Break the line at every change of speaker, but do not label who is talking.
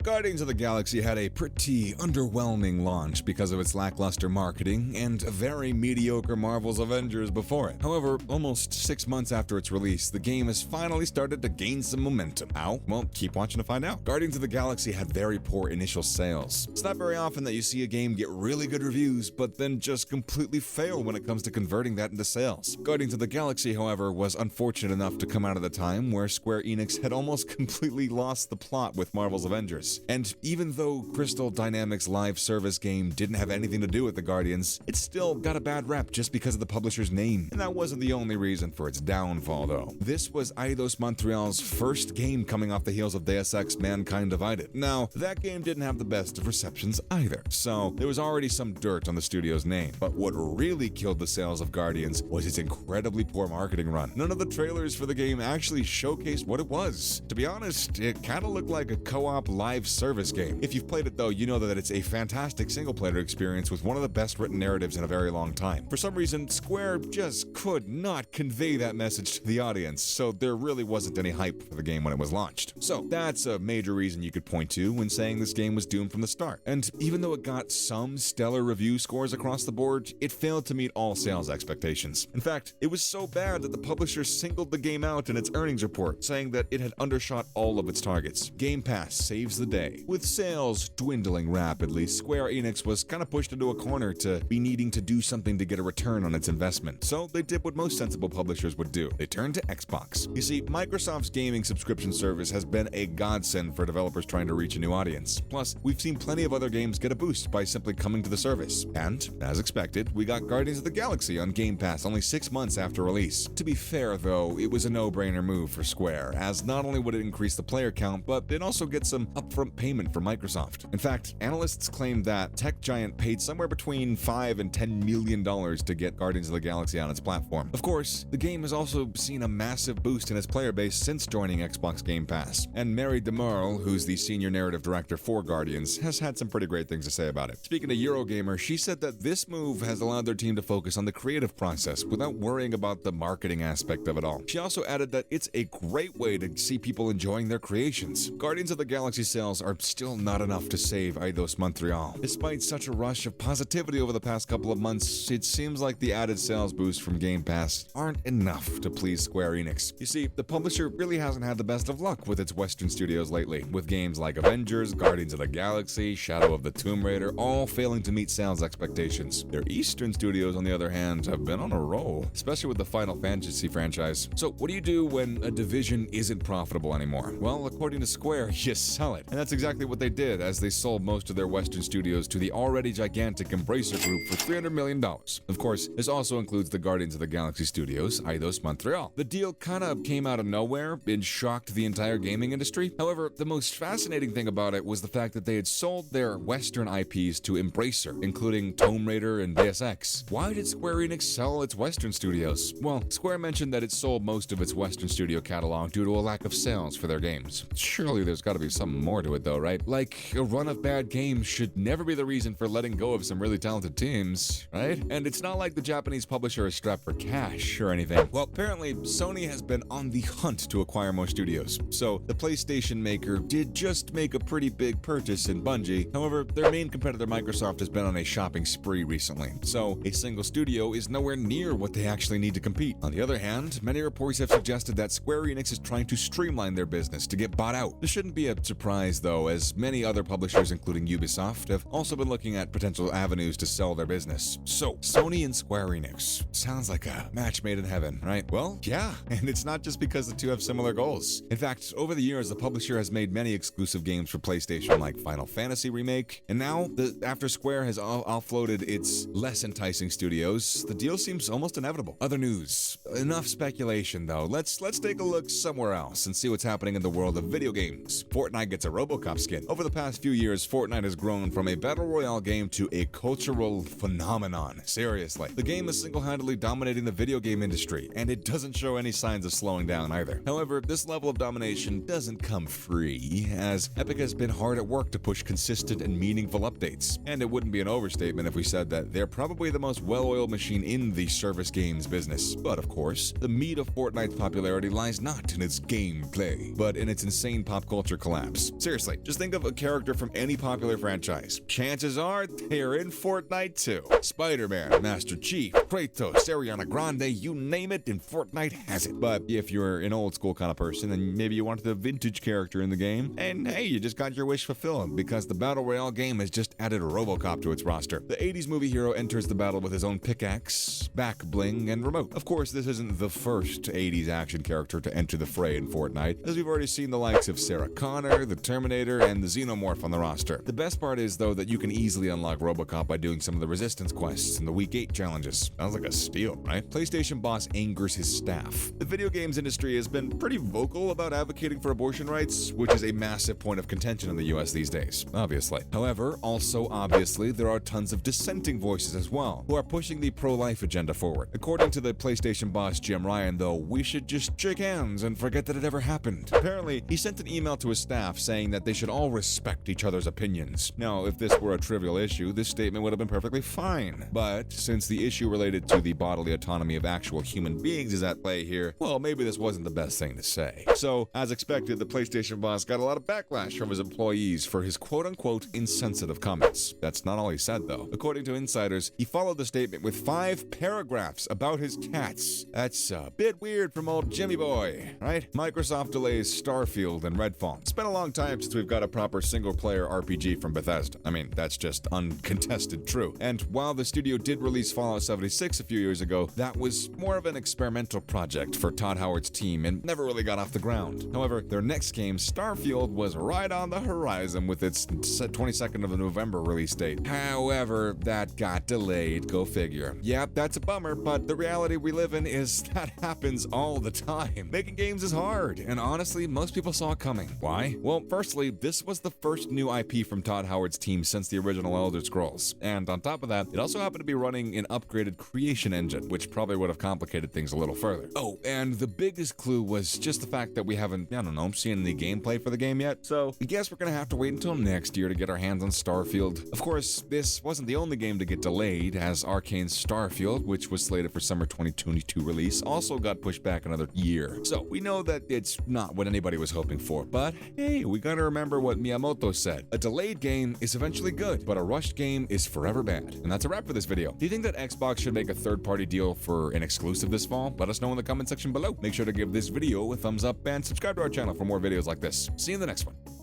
Guardians of the Galaxy had a pretty underwhelming launch because of its lackluster marketing and a very mediocre Marvel's Avengers before it. However, almost 6 months after its release, the game has finally started to gain some momentum. How? Well, keep watching to find out. Guardians of the Galaxy had very poor initial sales. It's not very often that you see a game get really good reviews, but then just completely fail when it comes to converting that into sales. Guardians of the Galaxy, however, was unfortunate enough to come out at a time where Square Enix had almost completely lost the plot with Marvel's Avengers. And even though Crystal Dynamics' live service game didn't have anything to do with the Guardians, it still got a bad rep just because of the publisher's name. And that wasn't the only reason for its downfall, though. This was Eidos Montreal's first game coming off the heels of Deus Ex Mankind Divided. Now, that game didn't have the best of receptions either, so there was already some dirt on the studio's name. But what really killed the sales of Guardians was its incredibly poor marketing run. None of the trailers for the game actually showcased what it was. To be honest, it kinda looked like a co-op live service game. If you've played it though, you know that it's a fantastic single-player experience with one of the best written narratives in a very long time. For some reason, Square just could not convey that message to the audience, so there really wasn't any hype for the game when it was launched. So that's a major reason you could point to when saying this game was doomed from the start. And even though it got some stellar review scores across the board, it failed to meet all sales expectations. In fact, it was so bad that the publisher singled the game out in its earnings report, saying that it had undershot all of its targets. Game Pass saves the day. With sales dwindling rapidly, Square Enix was kind of pushed into a corner to be needing to do something to get a return on its investment. So they did what most sensible publishers would do. They turned to Xbox. You see, Microsoft's gaming subscription service has been a godsend for developers trying to reach a new audience. Plus, we've seen plenty of other games get a boost by simply coming to the service. And, as expected, we got Guardians of the Galaxy on Game Pass only 6 months after release. To be fair though, it was a no-brainer move for Square, as not only would it increase the player count, but it'd also get some upfront payment from Microsoft. In fact, analysts claim that tech giant paid somewhere between $5 and $10 million to get Guardians of the Galaxy on its platform. Of course, the game has also seen a massive boost in its player base since joining Xbox Game Pass, and Mary DeMarle, who's the senior narrative director for Guardians, has had some pretty great things to say about it. Speaking to Eurogamer, she said that this move has allowed their team to focus on the creative process without worrying about the marketing aspect of it all. She also added that it's a great way to see people enjoying their creations. Guardians of the Galaxy sales are still not enough to save Eidos Montreal. Despite such a rush of positivity over the past couple of months, it seems like the added sales boost from Game Pass aren't enough to please Square Enix. You see, the publisher really hasn't had the best of luck with its Western studios lately, with games like Avengers, Guardians of the Galaxy, Shadow of the Tomb Raider all failing to meet sales expectations. Their Eastern studios, on the other hand, have been on a roll, especially with the Final Fantasy franchise. So what do you do when a division isn't profitable anymore? Well, according to Square, you sell it. And that's exactly what they did, as they sold most of their Western studios to the already gigantic Embracer Group for $300 million. Of course, this also includes the Guardians of the Galaxy studios, Eidos Montreal. The deal kinda came out of nowhere and shocked the entire gaming industry. However, the most fascinating thing about it was the fact that they had sold their Western IPs to Embracer, including Tomb Raider and Deus Ex. Why did Square Enix sell its Western studios? Well, Square mentioned that it sold most of its Western studio catalog due to a lack of sales for their games. Surely there's gotta be something more to it though, right? Like, a run of bad games should never be the reason for letting go of some really talented teams, right? And it's not like the Japanese publisher is strapped for cash or anything. Well, apparently, Sony has been on the hunt to acquire more studios. So, the PlayStation maker did just make a pretty big purchase in Bungie. However, their main competitor Microsoft has been on a shopping spree recently. So, a single studio is nowhere near what they actually need to compete. On the other hand, many reports have suggested that Square Enix is trying to streamline their business to get bought out. This shouldn't be a surprise though, as many other publishers, including Ubisoft, have also been looking at potential avenues to sell their business. So, Sony and Square Enix. Sounds like a match made in heaven, right? Well, yeah, and it's not just because the two have similar goals. In fact, over the years, the publisher has made many exclusive games for PlayStation like Final Fantasy Remake, and now, after Square has offloaded its less enticing studios, the deal seems almost inevitable. Other news. Enough speculation though. Let's take a look somewhere else and see what's happening in the world of video games. Fortnite gets a RoboCop skin. Over the past few years, Fortnite has grown from a battle royale game to a cultural phenomenon. Seriously. The game is single-handedly dominating the video game industry, and it doesn't show any signs of slowing down either. However, this level of domination doesn't come free, as Epic has been hard at work to push consistent and meaningful updates. And it wouldn't be an overstatement if we said that they're probably the most well-oiled machine in the service games business. But of course, the meat of Fortnite's popularity lies not in its gameplay, but in its insane pop culture collapse. Seriously, Seriously, just think of a character from any popular franchise. Chances are they're in Fortnite too. Spider-Man, Master Chief, Kratos, Ariana Grande, you name it, and Fortnite has it. But if you're an old school kind of person, then maybe you wanted a vintage character in the game, and hey, you just got your wish fulfilled because the Battle Royale game has just added RoboCop to its roster. The 80s movie hero enters the battle with his own pickaxe, back bling, and remote. Of course, this isn't the first 80s action character to enter the fray in Fortnite, as we've already seen the likes of Sarah Connor, the Terminator, and the Xenomorph on the roster. The best part is, though, that you can easily unlock RoboCop by doing some of the resistance quests and the Week 8 challenges. Sounds like a steal, right? PlayStation boss angers his staff. The video games industry has been pretty vocal about advocating for abortion rights, which is a massive point of contention in the US these days, obviously. However, also obviously, there are tons of dissenting voices as well, who are pushing the pro-life agenda forward. According to the PlayStation boss Jim Ryan, though, we should just shake hands and forget that it ever happened. Apparently, he sent an email to his staff saying that they should all respect each other's opinions. Now, if this were a trivial issue, this statement would have been perfectly fine. But since the issue related to the bodily autonomy of actual human beings is at play here, well, maybe this wasn't the best thing to say. So, as expected, the PlayStation boss got a lot of backlash from his employees for his quote-unquote insensitive comments. That's not all he said, though. According to insiders, he followed the statement with 5 paragraphs about his cats. That's a bit weird from old Jimmy Boy, right? Microsoft delays Starfield and Redfall. It's been a long time since we've got a proper single-player RPG from Bethesda. I mean, that's just uncontested true. And while the studio did release Fallout 76 a few years ago, that was more of an experimental project for Todd Howard's team and never really got off the ground. However, their next game, Starfield, was right on the horizon with its 22nd of November release date. However, that got delayed, go figure. Yep, that's a bummer, but the reality we live in is that happens all the time. Making games is hard, and honestly, most people saw it coming. Why? Well, firstly, this was the first new IP from Todd Howard's team since the original Elder Scrolls, and on top of that, it also happened to be running an upgraded creation engine, which probably would have complicated things a little further. Oh, and the biggest clue was just the fact that we haven't, seen any gameplay for the game yet, so I guess we're gonna have to wait until next year to get our hands on Starfield. Of course, this wasn't the only game to get delayed, as Arcane's Starfield, which was slated for summer 2022 release, also got pushed back another year. So we know that it's not what anybody was hoping for, but hey, we gotta remember what Miyamoto said. A delayed game is eventually good, but a rushed game is forever bad. And that's a wrap for this video. Do you think that Xbox should make a third-party deal for an exclusive this fall? Let us know in the comment section below. Make sure to give this video a thumbs up and subscribe to our channel for more videos like this. See you in the next one.